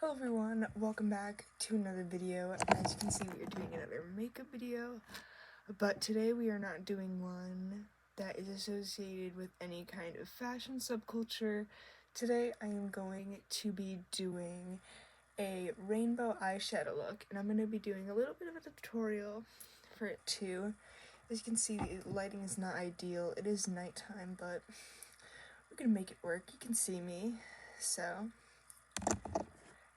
Hello everyone, welcome back to another video. As you can see, we are doing another makeup video, but today we are not doing one that is associated with any kind of fashion subculture. Today I am going to be doing a rainbow eyeshadow look, and I'm going to be doing a little bit of a tutorial for it too. As you can see, the lighting is not ideal. It is nighttime, but we're going to make it work. You can see me, so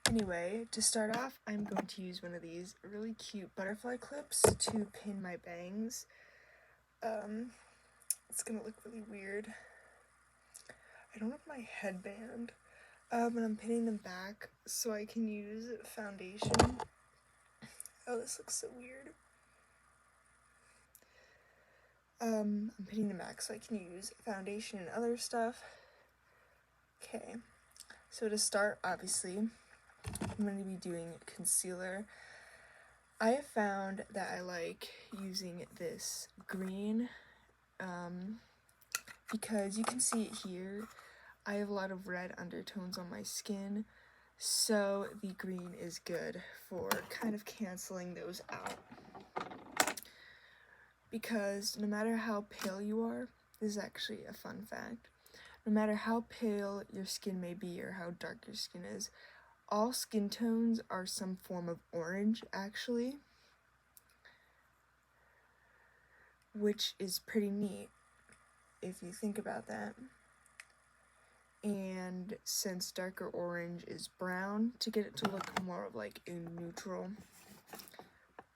anyway, to start off, I'm going to use one of these really cute butterfly clips to pin my bangs. It's gonna look really weird. I don't have my headband, but I'm pinning them back so I can use foundation. Oh, this looks so weird. I'm pinning them back so I can use foundation and other stuff. Okay, so to start, obviously, I'm going to be doing concealer. I have found that I like using this green because you can see it here. I have a lot of red undertones on my skin, so the green is good for kind of canceling those out. Because no matter how pale you are, this is actually a fun fact, no matter how pale your skin may be or how dark your skin is, all skin tones are some form of orange, actually, which is pretty neat if you think about that. And since darker orange is brown, to get it to look more of like a neutral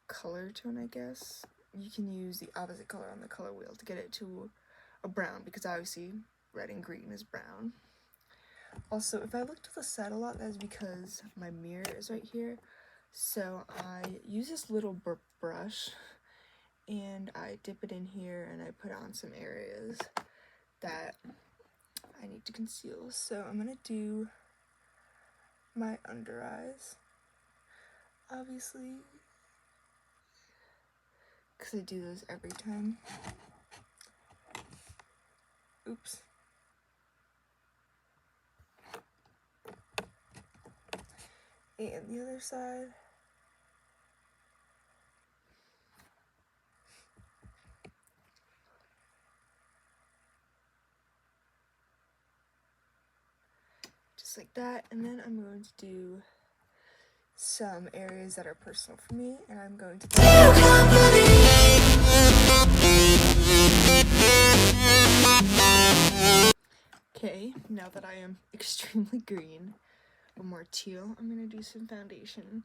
color tone, I guess, you can use the opposite color on the color wheel to get it to a brown, because obviously red and green is brown. Also, if I look to the side a lot, that's because my mirror is right here. So I use this little brush and I dip it in here and I put on some areas that I need to conceal. So I'm gonna do my under eyes, obviously, because I do those every time. Oops. And the other side. Just like that. And then I'm going to do some areas that are personal for me, and I'm going to Okay, now that I am extremely green, or more teal, I'm gonna do some foundation.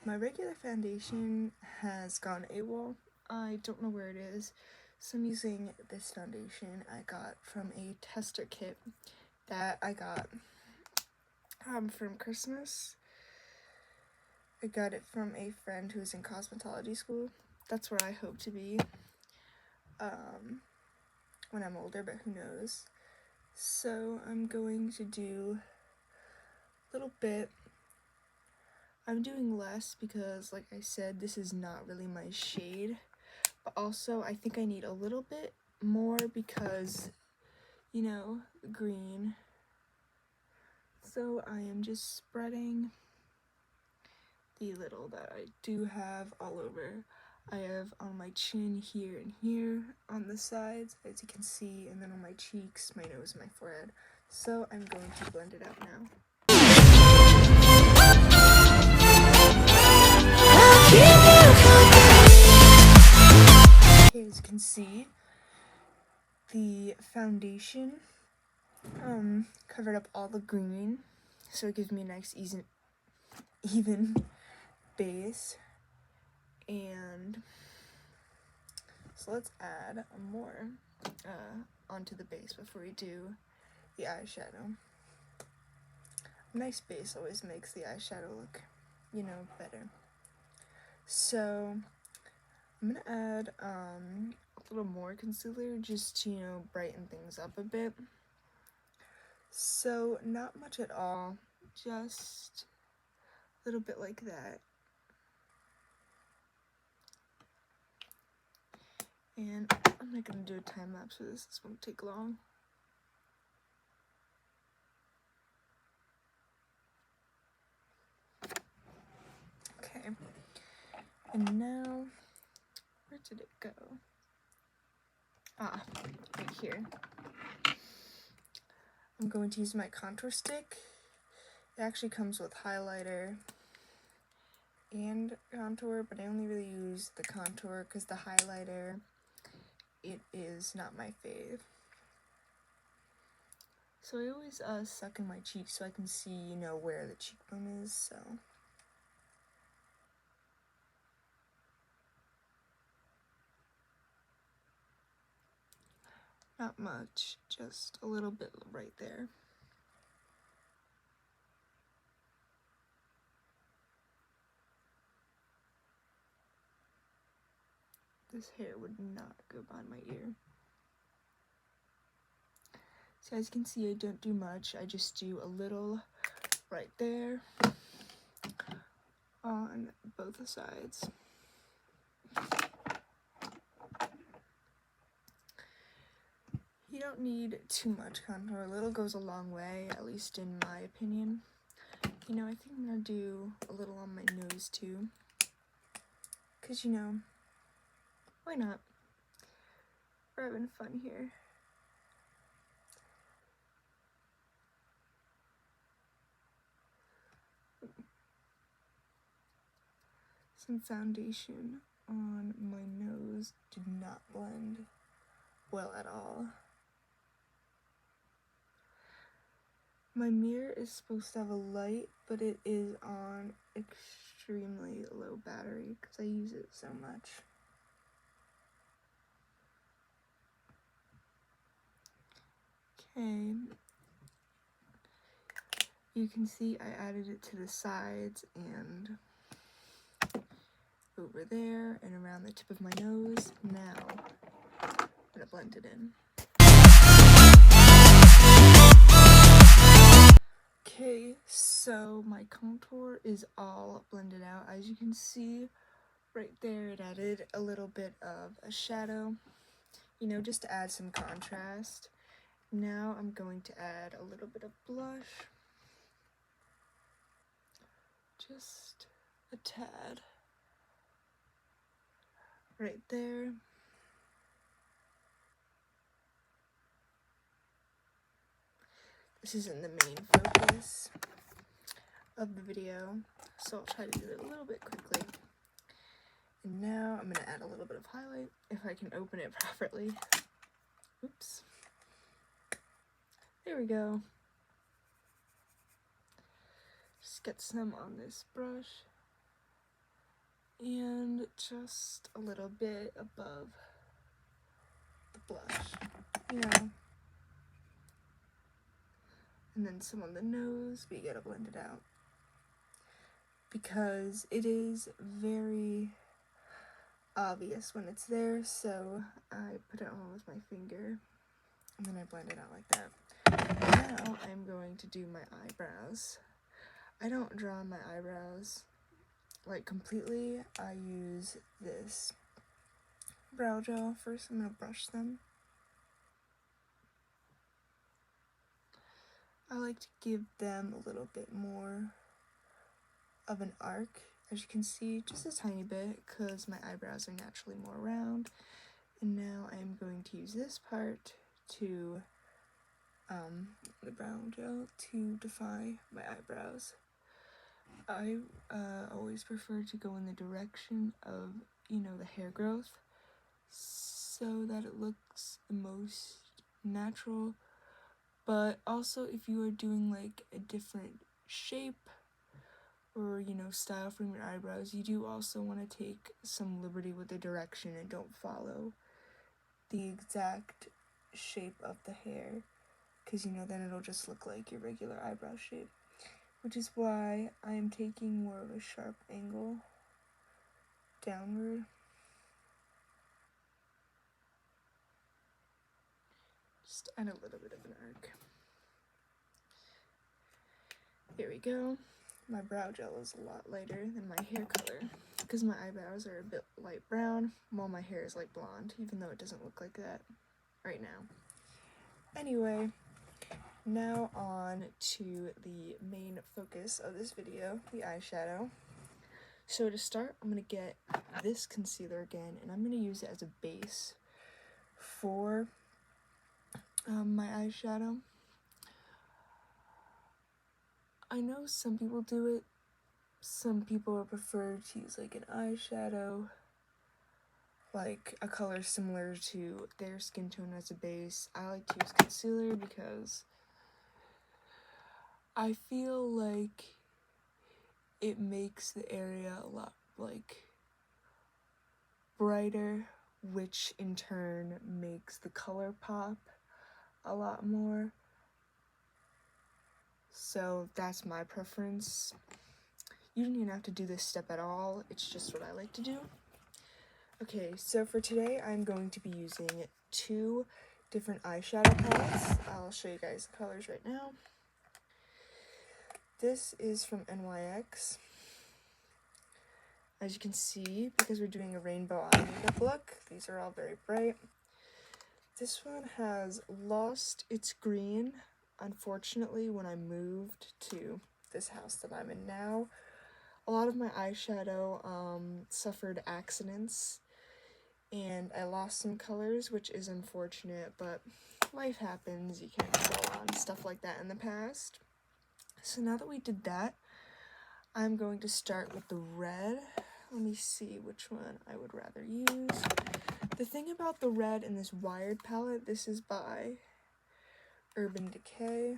My regular foundation has gone AWOL. I don't know where it is, so I'm using this foundation I got from a tester kit that I got from Christmas. I got it from a friend who's in cosmetology school. That's where I hope to be when I'm older, but who knows. So I'm going to do a little bit. I'm doing less because, like I said, this is not really my shade, but also I think I need a little bit more because, you know, green. So I am just spreading the little that I do have all over. I have on my chin here and here, on the sides, as you can see, and then on my cheeks, my nose, my forehead. So I'm going to blend it out now. Okay, as you can see, the foundation covered up all the green, so it gives me a nice even base. And so let's add more onto the base before we do the eyeshadow. A nice base always makes the eyeshadow look, you know, better. So I'm gonna add a little more concealer just to, you know, brighten things up a bit. So not much at all, just a little bit like that. And I'm not gonna do a time lapse for this won't take long. And now, where did it go? Ah, right here. I'm going to use my contour stick. It actually comes with highlighter and contour, but I only really use the contour because the highlighter, it is not my fave. So I always suck in my cheeks so I can see, you know, where the cheekbone is, so. Not much, just a little bit right there. This hair would not go behind my ear. So as you can see, I don't do much. I just do a little right there on both sides. You don't need too much contour. A little goes a long way, at least in my opinion. You know, I think I'm gonna do a little on my nose too. Cause you know, why not? We're having fun here. Some foundation on my nose did not blend well at all. My mirror is supposed to have a light, but it is on extremely low battery because I use it so much. Okay. You can see I added it to the sides and over there and around the tip of my nose. Now I'm gonna blend it in. Okay, so my contour is all blended out. As you can see right there, it added a little bit of a shadow, you know, just to add some contrast. Now I'm going to add a little bit of blush, just a tad right there. This isn't the main focus of the video, so I'll try to do it a little bit quickly. And now I'm going to add a little bit of highlight, if I can open it properly. Oops. There we go. Just get some on this brush. And just a little bit above the blush, you know. And then some on the nose, but you gotta blend it out. Because it is very obvious when it's there, so I put it on with my finger, and then I blend it out like that. Now I'm going to do my eyebrows. I don't draw my eyebrows like completely. I use this brow gel. First I'm going to brush them. I like to give them a little bit more of an arc, as you can see, just a tiny bit, because my eyebrows are naturally more round. And now I'm going to use this part to, the brown gel, to define my eyebrows. I always prefer to go in the direction of, you know, the hair growth, so that it looks the most natural. But also, if you are doing like a different shape or, you know, style from your eyebrows, you do also want to take some liberty with the direction and don't follow the exact shape of the hair, because, you know, then it'll just look like your regular eyebrow shape. Which is why I'm taking more of a sharp angle downward. Just add a little bit of an arc. Here we go. My brow gel is a lot lighter than my hair color because my eyebrows are a bit light brown while my hair is like blonde, even though it doesn't look like that right now. Anyway, now on to the main focus of this video, the eyeshadow. So to start, I'm going to get this concealer again, and I'm going to use it as a base for my eyeshadow. I know some people do it. Some people prefer to use like an eyeshadow, like a color similar to their skin tone as a base. I like to use concealer because I feel like it makes the area a lot like brighter, which in turn makes the color pop a lot more. So that's my preference. You don't even have to do this step at all, it's just what I like to do. Okay, so for today I'm going to be using 2 different eyeshadow palettes. I'll show you guys the colors right now. This is from NYX. As you can see, because we're doing a rainbow eye makeup look, these are all very bright. This one has lost its green, unfortunately, when I moved to this house that I'm in now. A lot of my eyeshadow suffered accidents, and I lost some colors, which is unfortunate, but life happens. You can't control on stuff like that in the past. So now that we did that, I'm going to start with the red. Let me see which one I would rather use. The thing about the red in this Wired palette, this is by Urban Decay,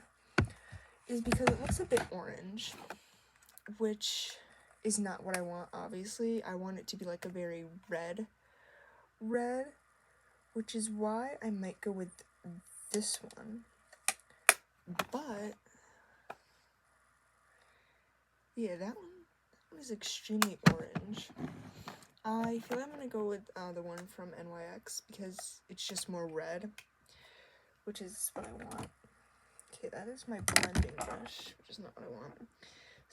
is because it looks a bit orange, which is not what I want, obviously. I want it to be like a very red, which is why I might go with this one. But yeah, that one is extremely orange. I feel I'm gonna go with the one from NYX because it's just more red, which is what I want. Okay, that is my blending brush, which is not what I want.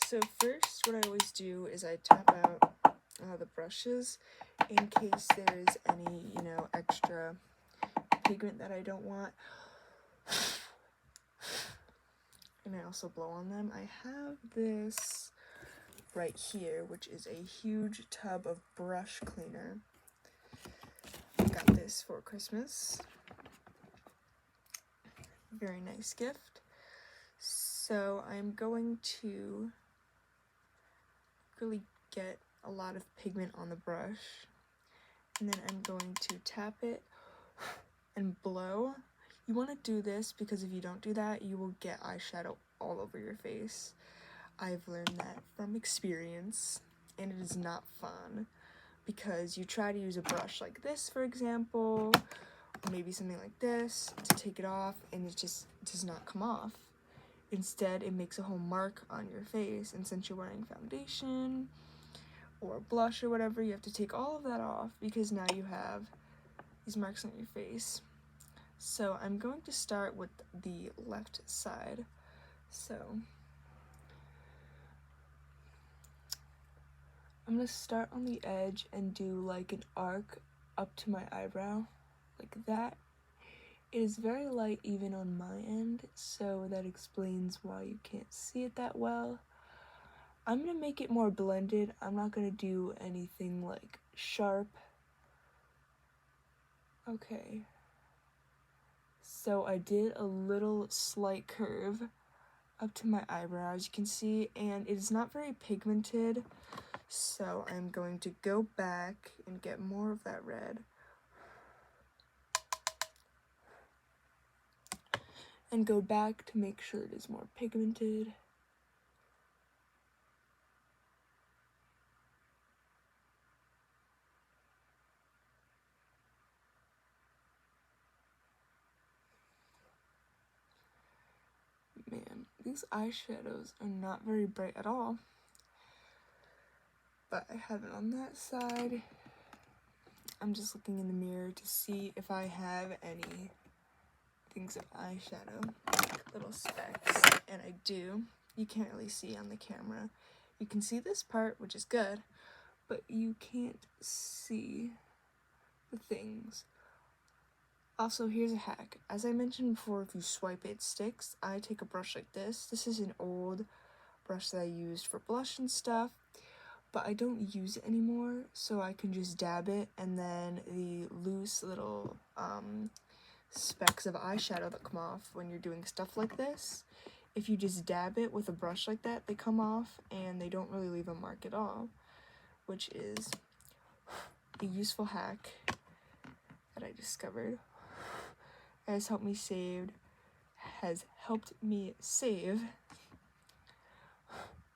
So first, what I always do is I tap out the brushes in case there is any, extra pigment that I don't want. And I also blow on them. I have this right here, which is a huge tub of brush cleaner. I got this for Christmas. Very nice gift. So I'm going to really get a lot of pigment on the brush, and then I'm going to tap it and blow. You want to do this because if you don't do that, you will get eyeshadow all over your face. I've learned that from experience, and it is not fun because you try to use a brush like this, for example, or maybe something like this to take it off, and it just does not come off. Instead, it makes a whole mark on your face, and since you're wearing foundation or blush or whatever, you have to take all of that off because now you have these marks on your face. So I'm going to start with the left side. So I'm going to start on the edge and do like an arc up to my eyebrow, like that. It is very light even on my end, so that explains why you can't see it that well. I'm going to make it more blended. I'm not going to do anything like sharp. Okay. So I did a little slight curve up to my eyebrow, as you can see, and it is not very pigmented. So I'm going to go back and get more of that red. And go back to make sure it is more pigmented. Man, these eyeshadows are not very bright at all. But I have it on that side. I'm just looking in the mirror to see if I have any things of eyeshadow, like little specks, and I do. You can't really see on the camera. You can see this part, which is good, but you can't see the things. Also, here's a hack. As I mentioned before, if you swipe it sticks. I take a brush like this. This is an old brush that I used for blush and stuff, but I don't use it anymore, so I can just dab it, and then the loose little specks of eyeshadow that come off when you're doing stuff like this, if you just dab it with a brush like that, they come off and they don't really leave a mark at all, which is a useful hack that I discovered. Has helped me save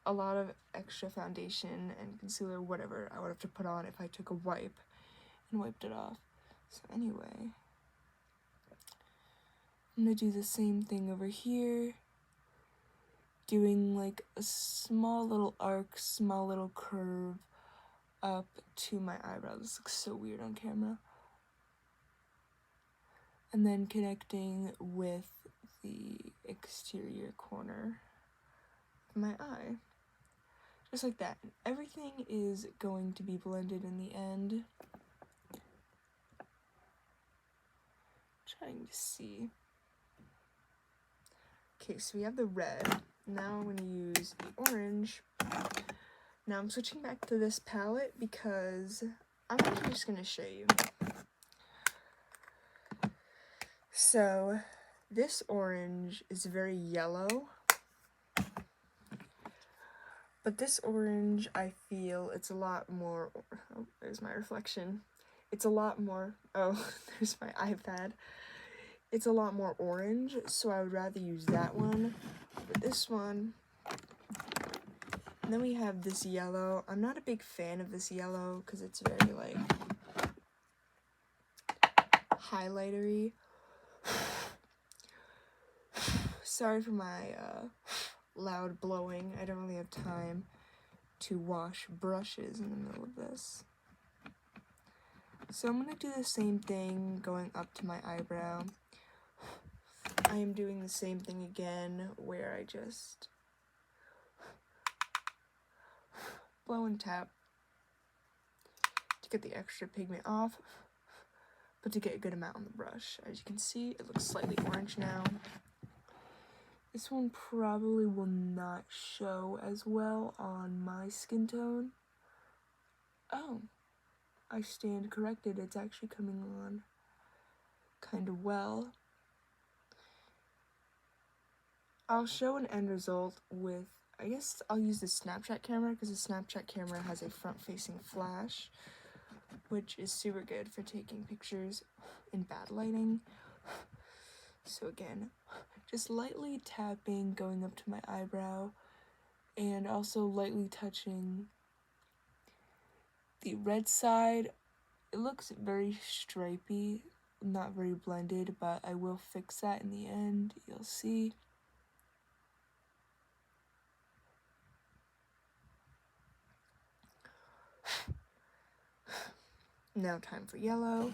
a lot of extra foundation and concealer, whatever I would have to put on if I took a wipe and wiped it off. So anyway, I'm gonna do the same thing over here, doing like a small little arc, small little curve up to my eyebrow. This looks so weird on camera. And then connecting with the exterior corner of my eye. Just like that. Everything is going to be blended in the end. Trying to see. Okay, so we have the red. Now I'm going to use the orange. Now I'm switching back to this palette because I'm actually just going to show you. So this orange is very yellow. But this orange, I feel it's a lot more, oh, there's my reflection. It's a lot more, oh, there's my iPad. It's a lot more orange, so I would rather use that one. But this one, and then we have this yellow. I'm not a big fan of this yellow because it's very, like, highlightery. Sorry for my, loud blowing. I don't really have time to wash brushes in the middle of this. So I'm going to do the same thing going up to my eyebrow. I am doing the same thing again where I just blow and tap to get the extra pigment off, but to get a good amount on the brush. As you can see, it looks slightly orange now. This one probably will not show as well on my skin tone. Oh, I stand corrected. It's actually coming on kind of well. I'll show an end result with, I guess I'll use the Snapchat camera because the Snapchat camera has a front-facing flash, which is super good for taking pictures in bad lighting. So again, just lightly tapping, going up to my eyebrow, and also lightly touching the red side. It looks very stripy, not very blended, but I will fix that in the end, you'll see. Now time for yellow.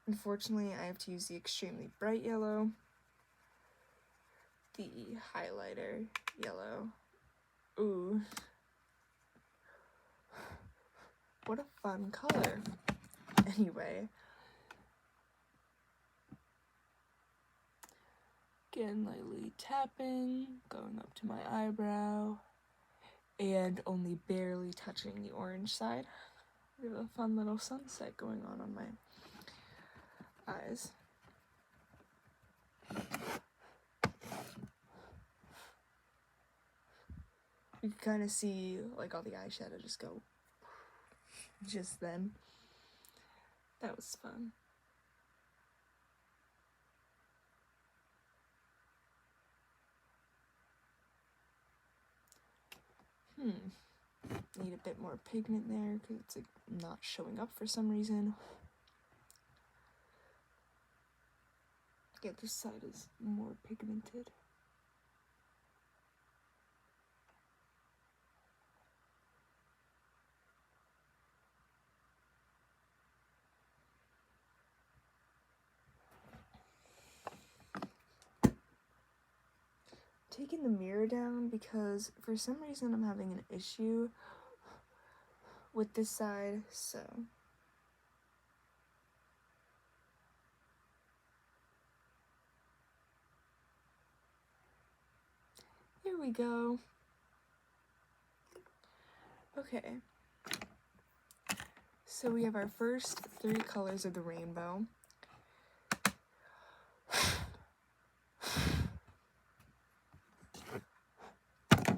Unfortunately, I have to use the extremely bright yellow, the highlighter yellow. Ooh. What a fun color. Anyway. Again, lightly tapping, going up to my eyebrow, and only barely touching the orange side. We have a fun little sunset going on my eyes. You can kind of see like all the eyeshadow just go just then. That was fun. Need a bit more pigment there because it's like not showing up for some reason. Yeah, this side is more pigmented. Taking the mirror down because for some reason I'm having an issue with this side, so here we go. Okay. So we have our first 3 colors of the rainbow.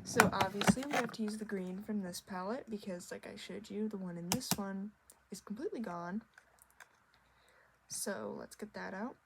So obviously we have to use the green from this palette because, like I showed you, the one in this one is completely gone. So let's get that out.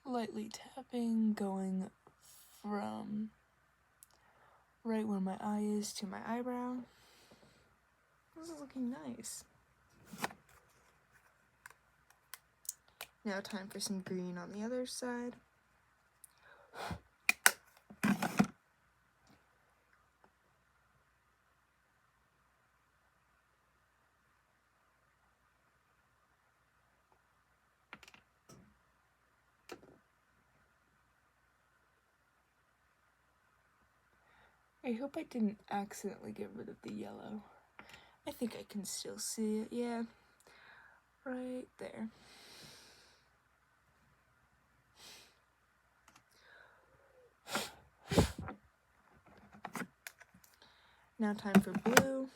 Lightly tapping, going from right where my eye is to my eyebrow. This is looking nice. Now time for some green on the other side. I hope I didn't accidentally get rid of the yellow. I think I can still see it, yeah. Right there. Now time for blue.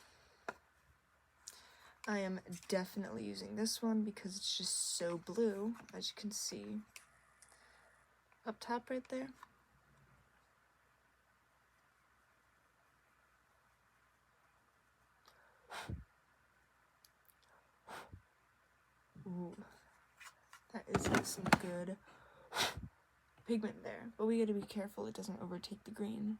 I am definitely using this one because it's just so blue, as you can see up top right there. Ooh, that is some good pigment there, but we gotta be careful it doesn't overtake the green.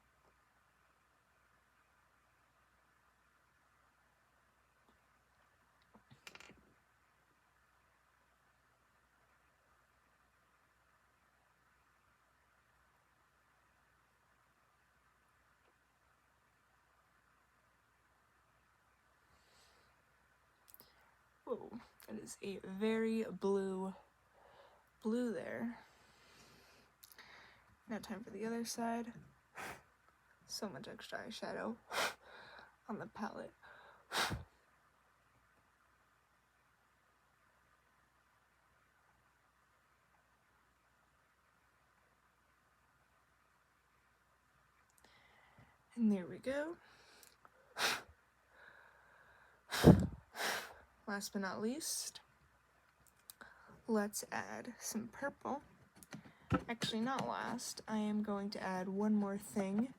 Whoa, that is a very blue there. Now time for the other side. So much extra eyeshadow on the palette. And there we go. Last but not least, let's add some purple. Actually, not last. I am going to add one more thing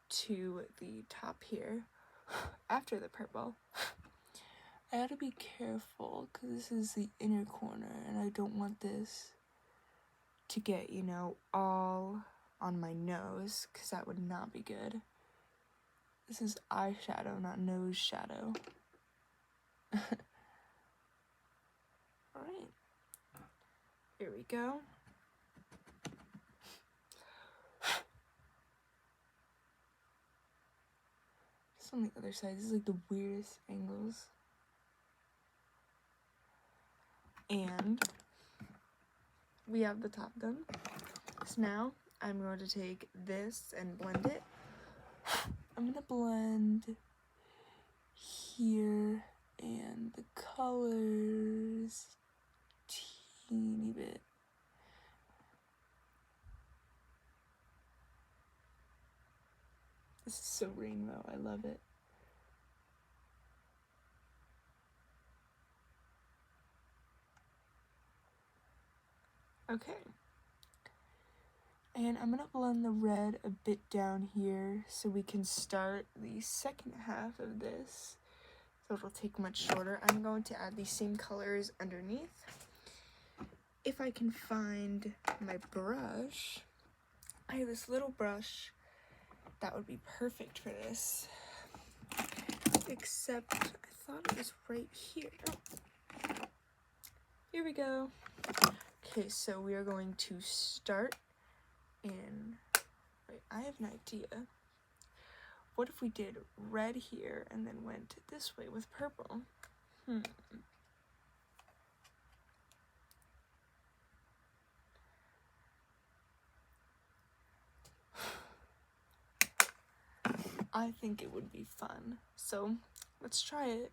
to the top here after the purple. I gotta be careful because this is the inner corner and I don't want this to get, you know, all on my nose because that would not be good. This is eyeshadow, not nose shadow. Alright, here we go. Just on the other side, this is like the weirdest angles. And we have the top done. So now I'm going to take this and blend it. I'm gonna blend here and the colors teeny bit. This is so rainbow, I love it. Okay. And I'm gonna blend the red a bit down here so we can start the second half of this. So it'll take much shorter. I'm going to add these same colors underneath. If I can find my brush, I have this little brush that would be perfect for this. Except I thought it was right here. Oh. Here we go. Okay, so we are going to start in, wait, I have an idea. What if we did red here and then went this way with purple? I think it would be fun. So let's try it.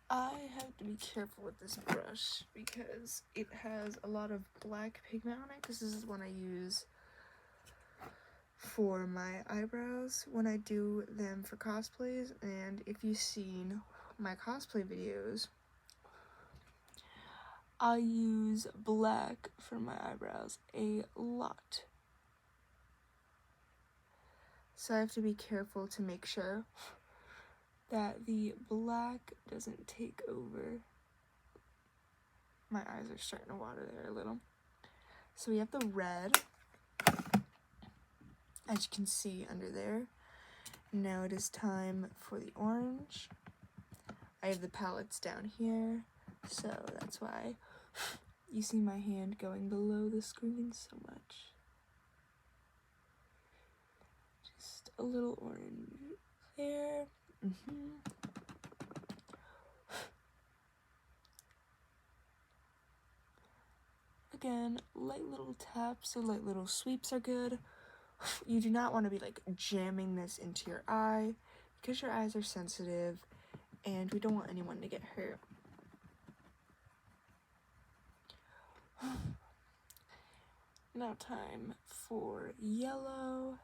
I have to be careful with this brush because it has a lot of black pigment on it, because this is one I use for my eyebrows when I do them for cosplays. And if you've seen my cosplay videos, I use black for my eyebrows a lot. So I have to be careful to make sure that the black doesn't take over. My eyes are starting to water there a little. So we have the red, as you can see under there. Now it is time for the orange. I have the palettes down here, so that's why you see my hand going below the screen so much. Just a little orange there. Again, light little taps or light little sweeps are good. You do not want to be like jamming this into your eye because your eyes are sensitive and we don't want anyone to get hurt. Now time for yellow.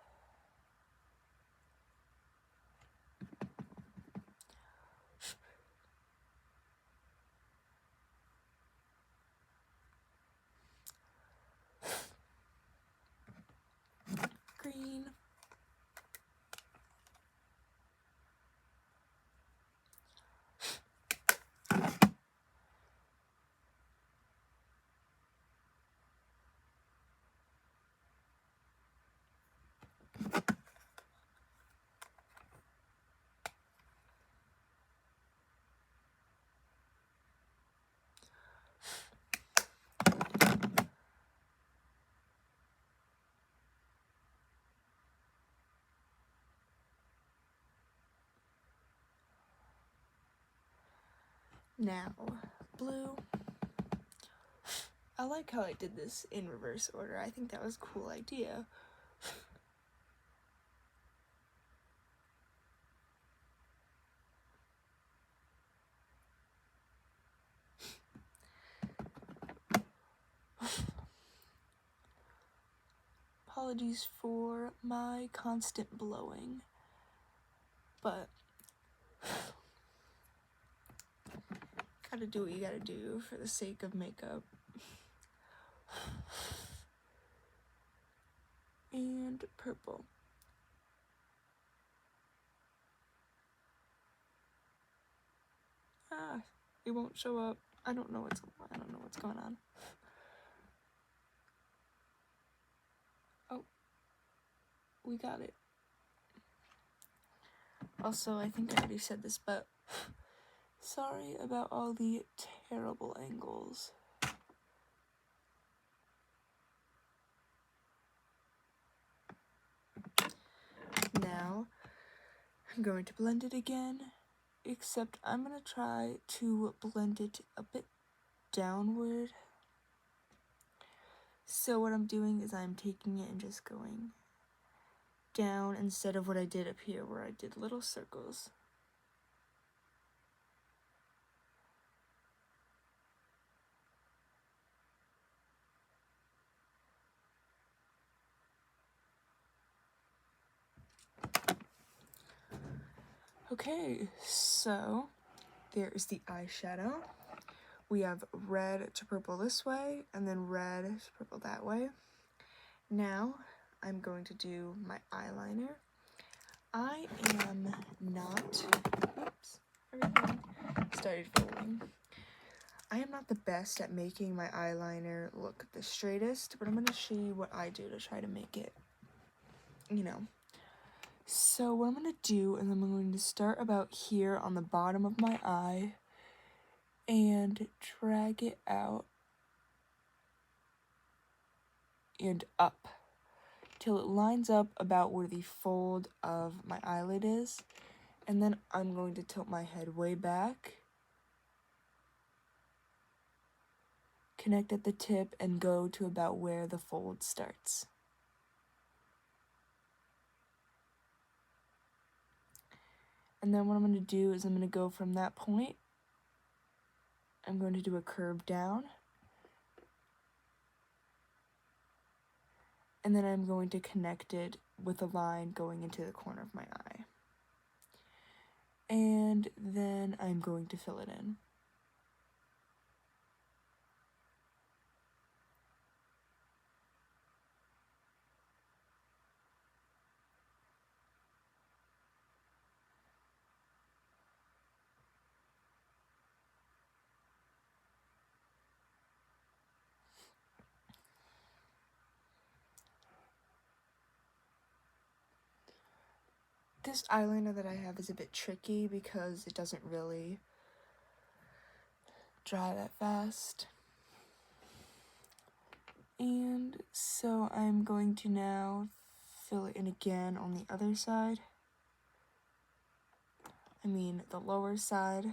Green. Now, blue. I like how I did this in reverse order. I think that was a cool idea. Apologies for my constant blowing, but gotta do what you gotta do for the sake of makeup. And purple. It won't show up. I don't know what's going on. Oh, we got it. Also, I think I already said this, but sorry about all the terrible angles. Now, I'm going to blend it again, except I'm going to try to blend it a bit downward. So what I'm doing is I'm taking it and just going down instead of what I did up here where I did little circles. Okay, so there is the eyeshadow. We have red to purple this way, and then red to purple that way. Now, I'm going to do my eyeliner. I am not, oops, everything started falling. I am not the best at making my eyeliner look the straightest, but I'm going to show you what I do to try to make it, you know. So what I'm going to do is I'm going to start about here on the bottom of my eye and drag it out and up till it lines up about where the fold of my eyelid is. And then I'm going to tilt my head way back connect at the tip, and go to about where the fold starts. And then what I'm going to do is I'm going to go from that point, I'm going to do a curve down, and then I'm going to connect it with a line going into the corner of my eye. And then I'm going to fill it in. This eyeliner that I have is a bit tricky because it doesn't really dry that fast. And so I'm going to now fill it in again on the other side. I mean the lower side.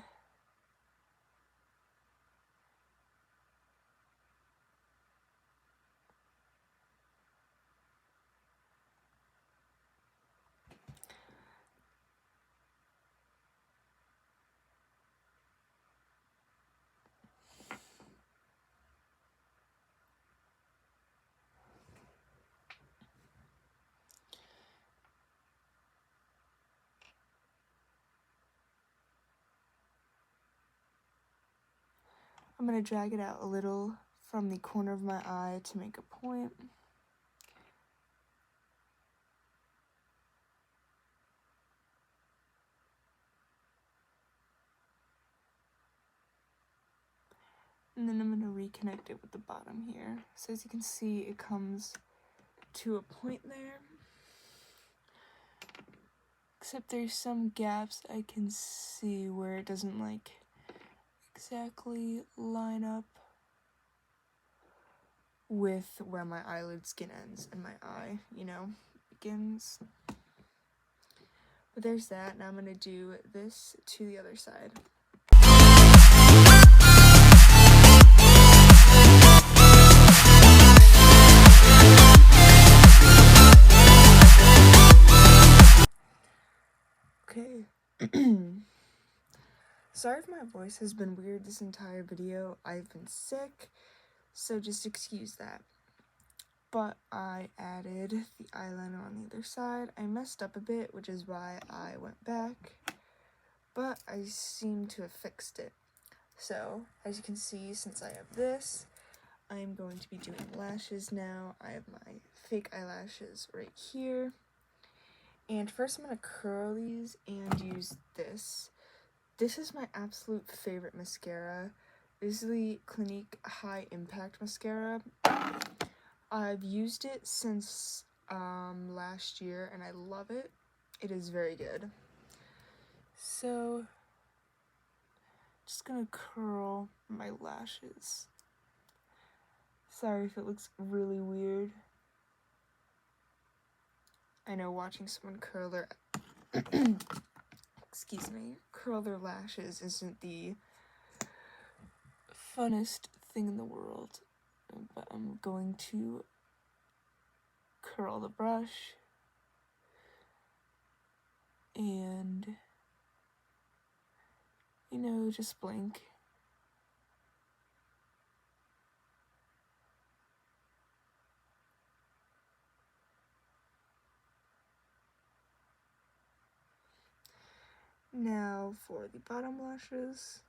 I'm going to drag it out a little from the corner of my eye to make a point. And then I'm going to reconnect it with the bottom here. So as you can see, it comes to a point there. Except there's some gaps I can see where it doesn't like exactly line up with where my eyelid skin ends and my eye, begins. But there's that. Now I'm going to do this to the other side. Okay. Sorry if my voice has been weird this entire video. I've been sick, so just excuse that. But I added the eyeliner on the other side. I messed up a bit, which is why I went back, but I seem to have fixed it. So, as you can see, since I have this, I am going to be doing lashes now. I have my fake eyelashes right here. And first I'm going to curl these and use this. This is my absolute favorite mascara. This is the Clinique High Impact Mascara. I've used it since last year and I love it. It is very good. So, just gonna curl my lashes. Sorry if it looks really weird. I know watching someone curl their curl their lashes isn't the funnest thing in the world, but I'm going to curl the brush and just blink. Now for the bottom lashes.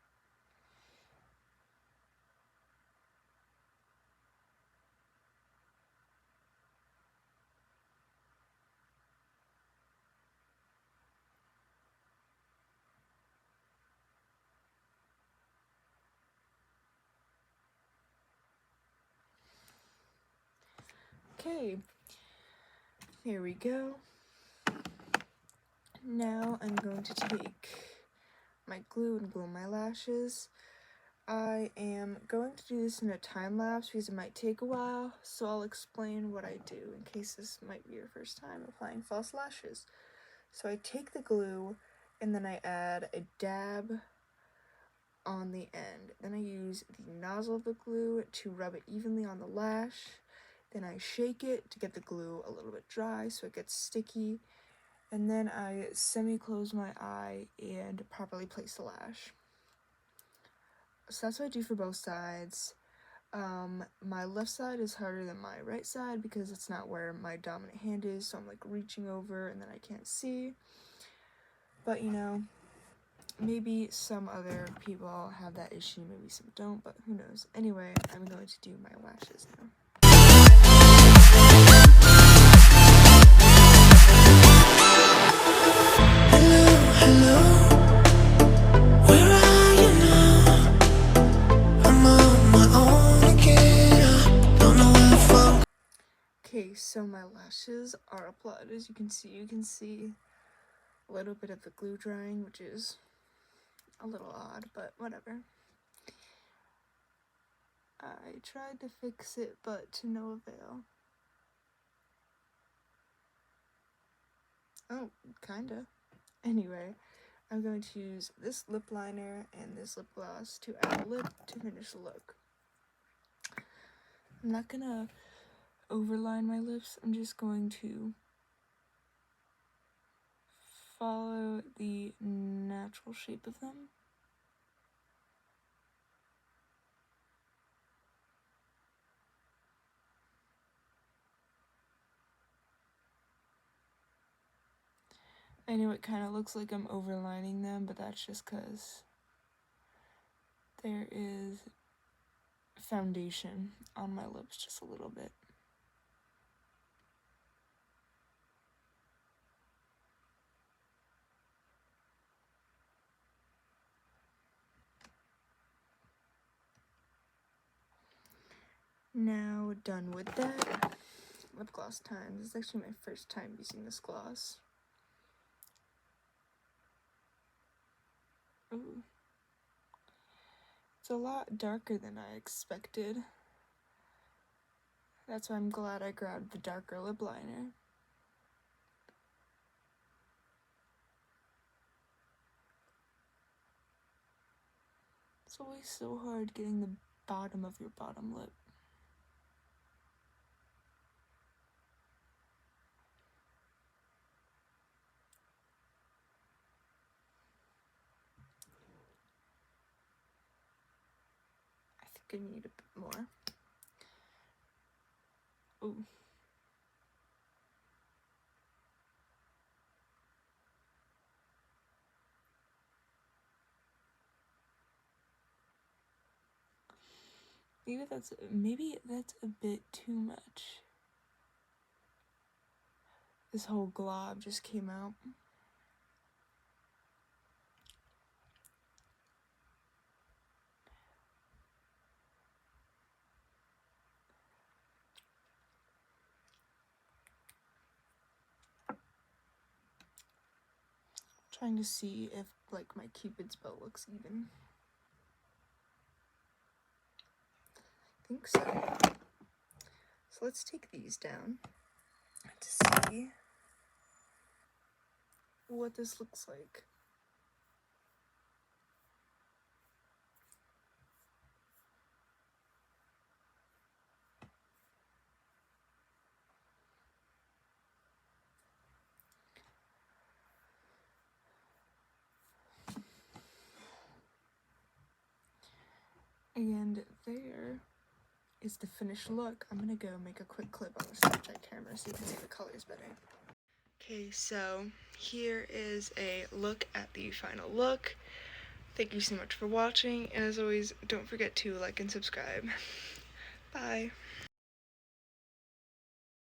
Okay, here we go. Now I'm going to take my glue and glue my lashes. I am going to do this in a time lapse because it might take a while, so I'll explain what I do in case this might be your first time applying false lashes. So I take the glue and then I add a dab on the end. Then I use the nozzle of the glue to rub it evenly on the lash. Then I shake it to get the glue a little bit dry so it gets sticky. And then I semi-close my eye and properly place the lash. So that's what I do for both sides. My left side is harder than my right side because it's not where my dominant hand is, so I'm like reaching over and then I can't see. But you know, maybe some other people have that issue, maybe some don't, but who knows. Anyway, I'm going to do my lashes now. Okay, so my lashes are applied. As you can see a little bit of the glue drying, which is a little odd, but whatever. I tried to fix it, but to no avail. Oh, kinda. Anyway, I'm going to use this lip liner and this lip gloss to add a lip to finish the look. I'm not gonna overline my lips, I'm just going to follow the natural shape of them. I know it kind of looks like I'm overlining them, but that's just because there is foundation on my lips just a little bit. Now done with that, lip gloss time. This is actually my first time using this gloss. Ooh. It's a lot darker than I expected. That's why I'm glad I grabbed the darker lip liner. It's always so hard getting the bottom of your bottom lip. I think I need a bit more. Ooh. Maybe that's a bit too much. This whole glob just came out. Trying to see if like my Cupid's bow looks even. I think so. So let's take these down to see what this looks like. And there is the finished look. I'm gonna go make a quick clip on the Snapchat camera so you can see the colors better. Okay, so here is a look at the final look. Thank you so much for watching, and as always, don't forget to like and subscribe. Bye!